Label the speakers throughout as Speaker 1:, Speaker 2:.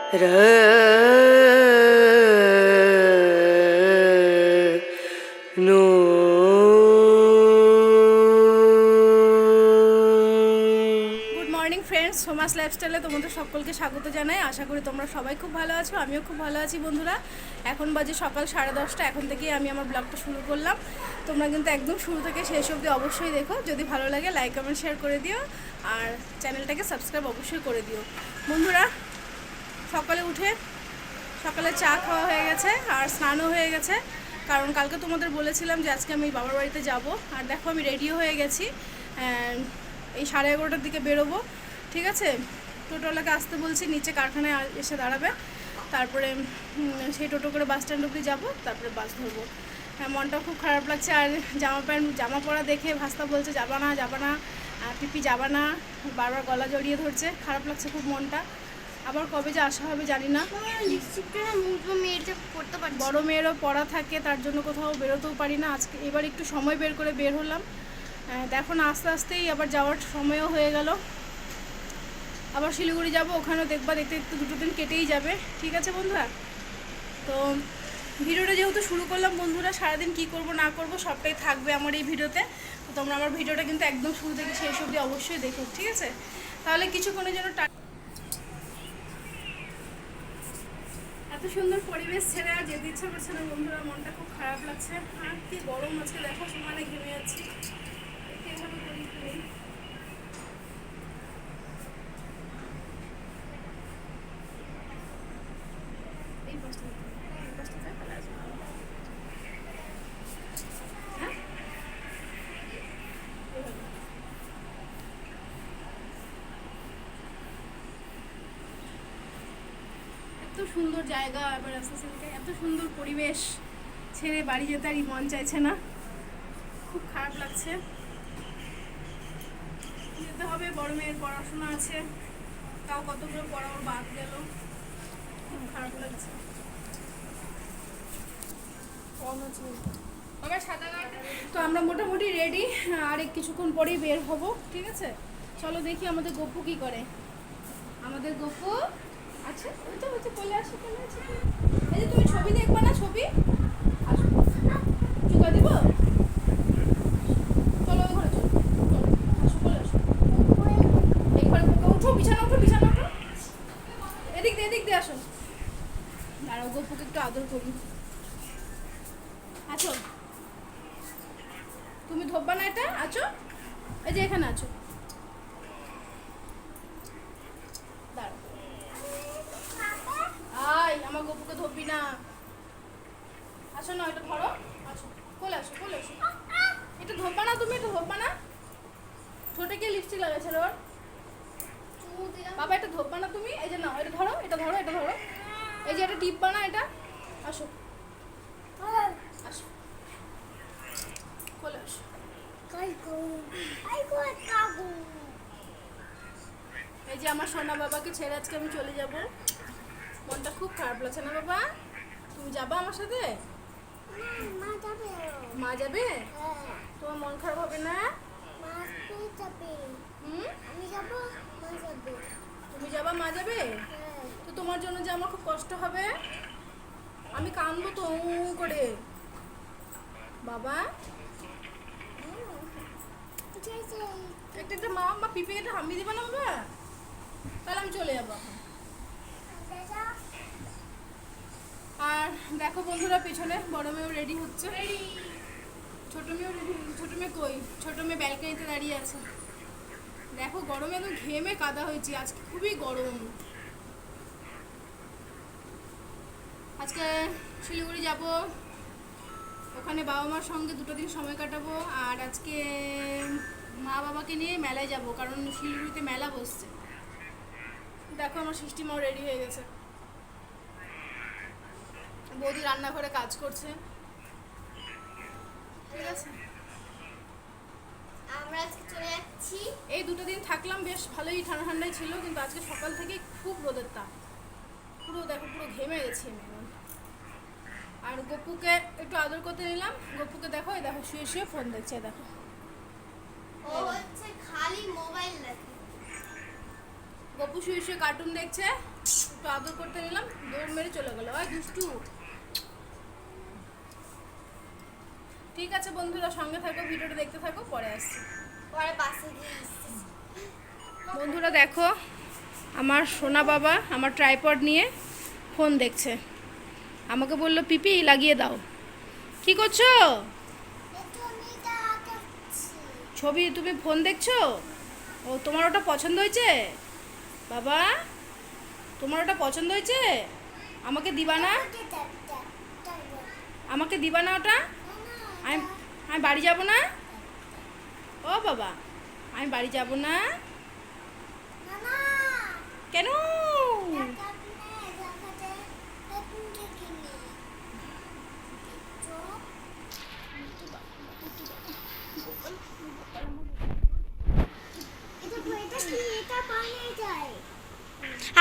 Speaker 1: No. Good morning friends, সোমাস লাইফস্টাইলে তোমাদের সকলকে স্বাগত জানাই। আশা করি তোমরা সবাই খুব ভালো আছো, আমিও খুব ভালো আছি বন্ধুরা। এখন বাজে সকাল 10:30। এখন থেকেই আমি আমার ব্লগটা শুরু করলাম। তোমরা কিন্তু একদম শুরু থেকে শেষ অবধি অবশ্যই দেখো। যদি ভালো লাগে লাইক কমেন্ট শেয়ার করে দিও, আর চ্যানেলটাকে সাবস্ক্রাইব অবশ্যই করে দিও বন্ধুরা। সকালে উঠে সকালে চা খাওয়া হয়ে গেছে আর স্নানও হয়ে গেছে, কারণ কালকে তোমাদের বলেছিলাম যে আজকে আমি বাবার বাড়িতে যাব। আর দেখো আমি রেডিও হয়ে গেছি, এই 11:30টার দিকে বেরোবো। ঠিক আছে, টোটোওয়ালাকে আসতে বলছি, নিচে কারখানায় এসে দাঁড়াবে, তারপরে সেই টোটো করে বাস স্ট্যান্ড অবধি যাবো, তারপরে বাস ধরবো। হ্যাঁ, মনটা খুব খারাপ লাগছে। আর জামা পরা দেখে ভাস্তা বলছে যাবা না যাবা না, পিপি যাবা না, বারবার গলা জড়িয়ে ধরছে। খারাপ লাগছে খুব মনটা। আবার কবে যে আসা হবে জানি না। বড় মেয়েরও পড়া থাকে, তার জন্য কোথাও বেরোতেও পারি না। আজকে এবার একটু সময় বের করে বের হলাম। দেখো না, আস্তে আস্তেই আবার যাওয়ার সময়ও হয়ে গেল। আবার শিলিগুড়ি যাব, ওখানেও দেখতে দেখতে 2 দিন কেটেই যাবে। ঠিক আছে বন্ধুরা, তো ভিডিওটা যেহেতু শুরু করলাম বন্ধুরা, সারাদিন কি করব না করব সবটাই থাকবে আমার এই ভিডিওতে। তো তোমরা আমার ভিডিওটা কিন্তু একদম শুরু থেকে শেষ অবধি অবশ্যই দেখো, ঠিক আছে? তাহলে কিছুক্ষণের জন্য এত সুন্দর পরিবেশ ছেড়ে আর যেতে ইচ্ছা করছে না বন্ধুরা, মনটা খুব খারাপ লাগছে। আর কি গরম আজকে, দেখো সমানে ঘেমে যাচ্ছি। এইভাবে করি এই পাশটা হ্যাঁ, এত সুন্দর জায়গা, এবার আস্তে আস্তে এত সুন্দর পরিবেশ ছেড়ে বাড়ি যেতে আর মন চাইছে না, খুব খারাপ লাগছে। যেতে হবে, বড় মেয়ের পড়াশোনা আছে, তাও কতগুলো পড়া ওর বাদ গেল, খুব খারাপ লাগছে। তো আমরা মোটামুটি রেডি, আর কিছুক্ষণ পরেই বের হব। ঠিক আছে, চলো দেখি আমাদের গপু কি করে। আমাদের গপু আচ্ছা, ওই তো চলে আসো, চলে আসো। এই যে তুমি ছবি দেখবা না, ছবি আসো, চুকা দিব। চলো ওই ঘরে, চলো আসো, চলে আসো। এই ঘরে উঠো, বিছানা উঠো, বিছানা উঠো, এদিক দিয়ে আসো। দাঁড়াও, গপুকে একটু আদর করি। আছো, তুমি ধরবা না এটা, আছো, এই যে এখানে আছো। দাঁড়াও, আয়, আমার গপুকে ধরবি না। আসো না, এটা ধরো, আসো, কোলে আসো, কোলে আসো। এটা ধরবা না তুমি, এটা ধরবা না। ঠোঁটে কে লিপস্টিক লাগাইছে ওর? বাবা, এটা ধরবা না তুমি। এই যে নাও, এটা ধরো, এটা ধরো, এটা ধরো। এই যে এটা টিপবা না, এটা। আসো, আসো, কোলে আসো। এই যে আমার সোনা বাবাকে ছেড়ে আজকে আমি চলে যাব, মনটা খুব খারাপ লাগছে না বাবা? তুমি যাবা আমার সাথে? মা যাবে? তোমার মন খারাপ হবে না? তুমি যাবা, মা যাবে? তো তোমার জন্য যে আমার খুব কষ্ট হবে, আমি কাঁদবো তো করে। বাবা একটা মা বা পিপে একটা হাম্বি দিবা না বাবা? তাহলে আমি চলে যাবো। আর দেখো বন্ধুরা, পিছনে বড় মেয়েও রেডি হচ্ছে, ছোট মেয়েও রেডি। ছোট মেয়ে কই? ছোট মেয়ে ব্যালকনিতে দাঁড়িয়ে আছে। দেখো গরমে একদম ঘেমে কাদা হয়েছি, আজকে খুবই গরম। আজকে শিলিগুড়ি যাব, ওখানে বাবা মার সঙ্গে 2 দিন সময় কাটাবো। আর আজকে মা বাবাকে নিয়ে মেলায় যাব, কারণ শিলিগুড়িতে মেলা বসছে। দেখো আমার সৃষ্টিমাও রেডি হয়ে গেছে, বৌদি রান্নাঘরে কাজ করছে। ঠিক আছে,
Speaker 2: আমরা আজকে চলে যাচ্ছি।
Speaker 1: এই 2 দিন থাকলাম, বেশ ভালোই ঠান্ডা ঠান্ডাই ছিল, কিন্তু আজকে সকাল থেকে খুব রোদের তাপ, পুরো দেখো পুরো ঘেমে গেছি আমি। আর গপুকে একটু আদর করতে নিলাম। গপুকে দেখো, এই দেখো শুয়ে শুয়ে ফোন দেখছে, দেখো
Speaker 2: ও হচ্ছে খালি মোবাইল দেখে।
Speaker 1: গপু শুয়ে শুয়ে কার্টুন দেখছে। একটু আদর করতে নিলাম, দৌড় মেরে চলে গেল। ওই দুষ্টু। ঠিক আছে বন্ধুরা, সঙ্গে থাকো, ভিডিওটা দেখতে থাকো, পরে আসছি।
Speaker 2: পরে বাসে গিয়ে আসছি।
Speaker 1: বন্ধুরা দেখো, আমার সোনা বাবা আমার ট্রাইপড নিয়ে ফোন দেখছে। আমাকে বললো পিপি লাগিয়ে দাও। কি করছো? ছবি, তুমি ফোন দেখছো? ও, তোমার ওটা পছন্দ হয়েছে বাবা? তোমার ওটা পছন্দ হয়েছে? আমাকে দিবা না? আমাকে দিবা না ওটা? আমি আমি বাড়ি যাব না। ও বাবা, আমি বাড়ি যাব না। কেন?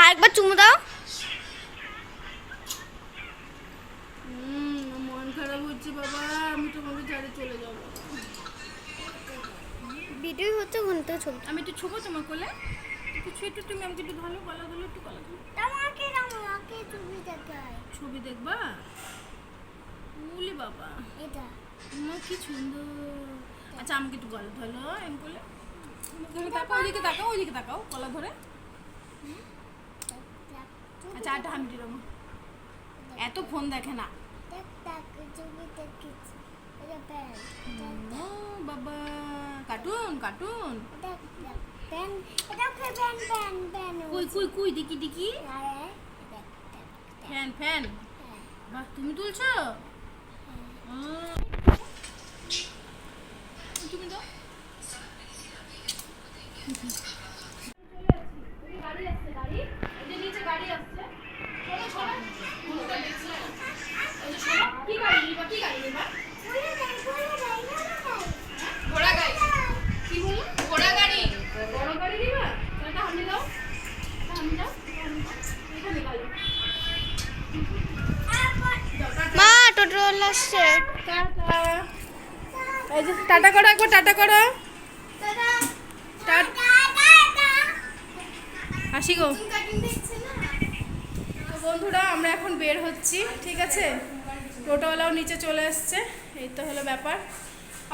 Speaker 2: আরেকবার চুমু দাও।
Speaker 1: মন খারাপ হচ্ছে বাবা, আমি তোমাকে ছেড়ে চলে যাব।
Speaker 2: ভিডিও হচ্ছে ঘন্টা ছবি।
Speaker 1: আমি একটু ছোবো তোমার কোলে, কিছু একটু, তুমি আমাকে একটু ভালো গলা ধরো, একটু গলা ধরো।
Speaker 2: আমাকে ছবি দেখায়।
Speaker 1: ছবি দেখবা? উলি বাবা,
Speaker 2: এটা
Speaker 1: কি সুন্দর। আচ্ছা, আমাকে একটু গলা ধরো, এম কোলে। তাকাও, ওইদিকে তাকাও, ওইদিকে তাকাও, গলা ধরে। আচ্ছা, আটা হামিটি রকম। এত ফোন দেখে না।
Speaker 2: ছবি দেখেছি। এটা প্যান।
Speaker 1: ও বাবা, কার্টুন কার্টুন।
Speaker 2: প্যান। এটা প্যান প্যান প্যান।
Speaker 1: কই কই কই, দেখি দেখি। Fan fan. বাহ, তুমি তুলছো? তুমি দাও। গাড়ি আসছে, গাড়ি। এই যে নিচে গাড়ি আসছে। চলো চলো। ঘুরতে দেখছি না। এই যে শোনো, কি গাড়ি নিবা? কি গাড়ি নিবা? ঘোড়া গাড়ি। কি বললো? ঘোড়া গাড়ি। বড় গাড়ি নিবা? এটা হামি দাও। হামি দাও। এখানে গাড়ি।
Speaker 2: মা টোটো আসছে।
Speaker 1: টাটা। এই যে টাটা করো, একবার টাটা করো। আসি গো। তো বন্ধুরা, আমরা এখন বের হচ্ছি, ঠিক আছে? টোটোওয়ালাও নিচে চলে এসছে। এই তো হলো ব্যাপার,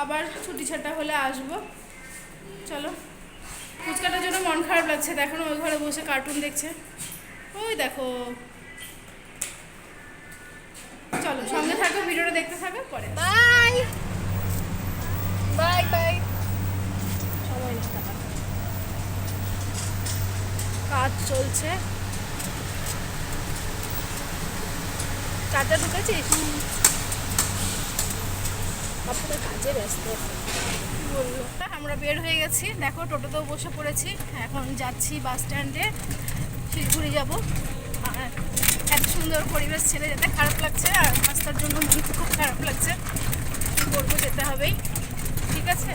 Speaker 1: আবার ছুটি ছাটা হলে আসবো। চলো। ফুচকাটার জন্য মন খারাপ লাগছে, দেখো না, ওই ঘরে বসে কার্টুন দেখছে। ওই দেখো। চলো, সঙ্গে থাকো, ভিডিওটা দেখতে থাকো, পরে
Speaker 2: বাই বাই বাই।
Speaker 1: সবাই কাজ চলছে। চারটা ঢুকেছিস? আপনার কাজে ব্যস্ত বললো। আমরা বের হয়ে গেছি, দেখো টোটোতেও বসে পড়েছি। এখন যাচ্ছি বাস স্ট্যান্ডে, শিলিগুড়ি যাবো। আর এত সুন্দর পরিবেশ ছেড়ে যেতে খারাপ লাগছে, আর রাস্তার জন্য মন খুব খারাপ লাগছে। কী করবো, যেতে হবেই, ঠিক আছে?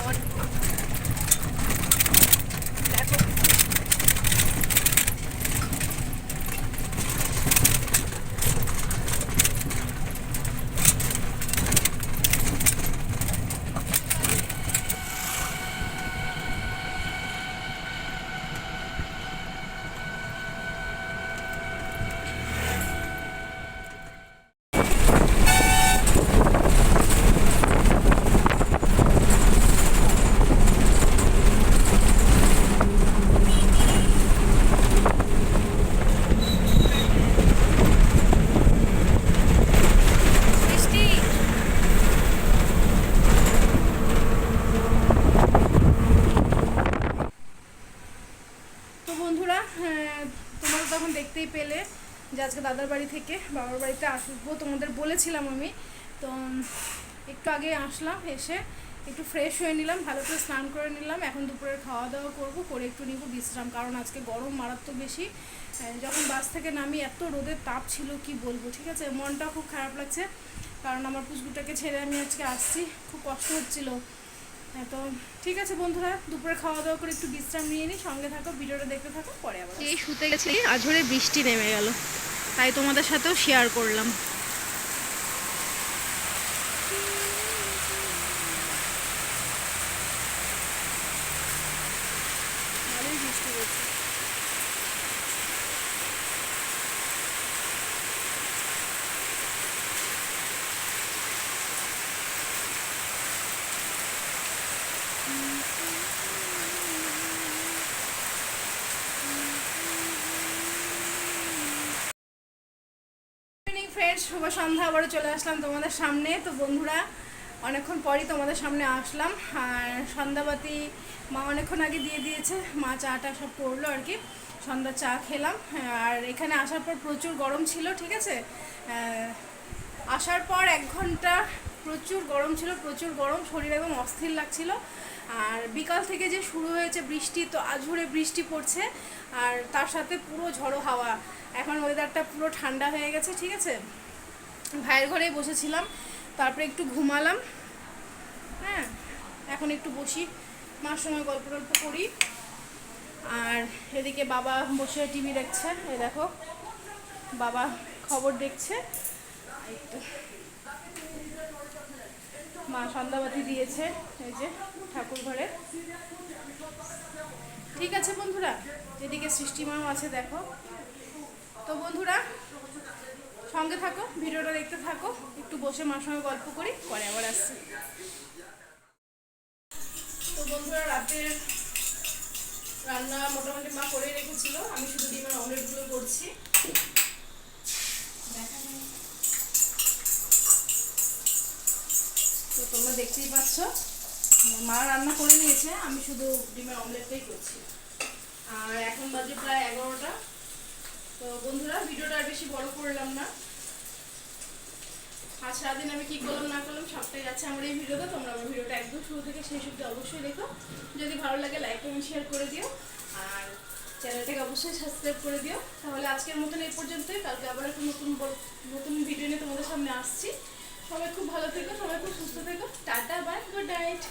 Speaker 1: দেখো বৃষ্টি। তো বন্ধুরা, তোমরা তো তখন দেখতেই পেলে যে আজকে দাদার বাড়ি থেকে বাবার বাড়িতে আসবো, তোমাদের বলেছিলাম আমি। তো একটু আগে আসলাম, এসে একটু ফ্রেশ হয়ে নিলাম, ভালো করে স্নান করে নিলাম। এখন দুপুরের খাওয়া দাওয়া করবো, করে একটু নিব বিশ্রাম, কারণ আজকে গরম মারাত্মক বেশি। যখন বাস থেকে নামি এত রোদের তাপ ছিল, কি বলবো, ঠিক আছে? মনটা খুব খারাপ লাগছে, কারণ আমার পুচকুটাকে ছেড়ে আমি আজকে আসছি, খুব কষ্ট হচ্ছিল। তো ঠিক আছে বন্ধুরা, দুপুরে খাওয়া দাওয়া করে একটু বিশ্রাম নিয়ে নিই, সঙ্গে থাকো, ভিডিওটা দেখতে থাকো, পরে আবার। এই শুতে গেছি, আঝড়ে বৃষ্টি নেমে গেল, তাই তোমাদের সাথেও শেয়ার করলাম। ভালোই বৃষ্টি হচ্ছে। ফ্রেন্ডস, শুভ সন্ধ্যা। আবারও চলে আসলাম তোমাদের সামনে। তো বন্ধুরা, অনেকক্ষণ পরই তোমাদের সামনে আসলাম। আর সন্ধ্যাবাতি মা অনেকক্ষণ আগে দিয়ে দিয়েছে। মা চাটা সব করলো আর কি, সন্ধ্যা চা খেলাম। আর এখানে আসার পর প্রচুর গরম ছিল, ঠিক আছে। আসার পর 1 ঘন্টা প্রচুর গরম ছিল, প্রচুর গরম, শরীর একদম অস্থির লাগছিল। আর বিকাল থেকে যে শুরু হয়েছে বৃষ্টি, তো আঝুরে বৃষ্টি পড়ছে, আর তার সাথে পুরো ঝড়ো হাওয়া। এখন ওয়েদারটা পুরো ঠান্ডা হয়ে গেছে, ঠিক আছে। ভাইয়ের ঘরেই বসেছিলাম, তারপরে একটু ঘুমালাম। হ্যাঁ, এখন একটু বসি, মার সঙ্গে গল্প টল্প করি। আর এদিকে বাবা বসে টিভি দেখছে, এই দেখো বাবা খবর দেখছে। এই তো মা সন্ধ্যাবাতি দিয়েছে এই যে ঠাকুর ঘরে। ঠিক আছে বন্ধুরা, এদিকে সৃষ্টিমাও আছে দেখো। তো বন্ধুরা সঙ্গে থাকো, ভিডিওটা দেখতে থাকো, একটু বসে মার সঙ্গে গল্প করি, পরে আবার আসছি। তো বন্ধুরা, রাতের রান্না মোটামুটি মা করে রেখেছিল, আমি শুধু ডিমের অমলেটগুলো করছি। তো তোমরা দেখতেই পাচ্ছ, মা রান্না করে নিয়েছে, আমি শুধু ডিমের অমলেটটাই করছি। আর এখন বাজে প্রায় 11টা। তো বন্ধুরা, ভিডিওটা আর বেশি বড় করলাম না। আজ সারাদিন আমি কি করলাম না করলাম সবটাই আছে আমার এই ভিডিওতে। তোমরা আমার ভিডিওটা একদম শুরু থেকে শেষ অবধি অবশ্যই দেখো। যদি ভালো লাগে লাইক এবং শেয়ার করে দিও, আর চ্যানেলটাকে অবশ্যই সাবস্ক্রাইব করে দিও। তাহলে আজকের মতন এই পর্যন্তই। কালকে আবার একটা নতুন ভিডিও নিয়ে তোমাদের সামনে আসছি। সবাই খুব ভালো থেকো, সবাই খুব সুস্থ থেকো। Tata, bye, good night.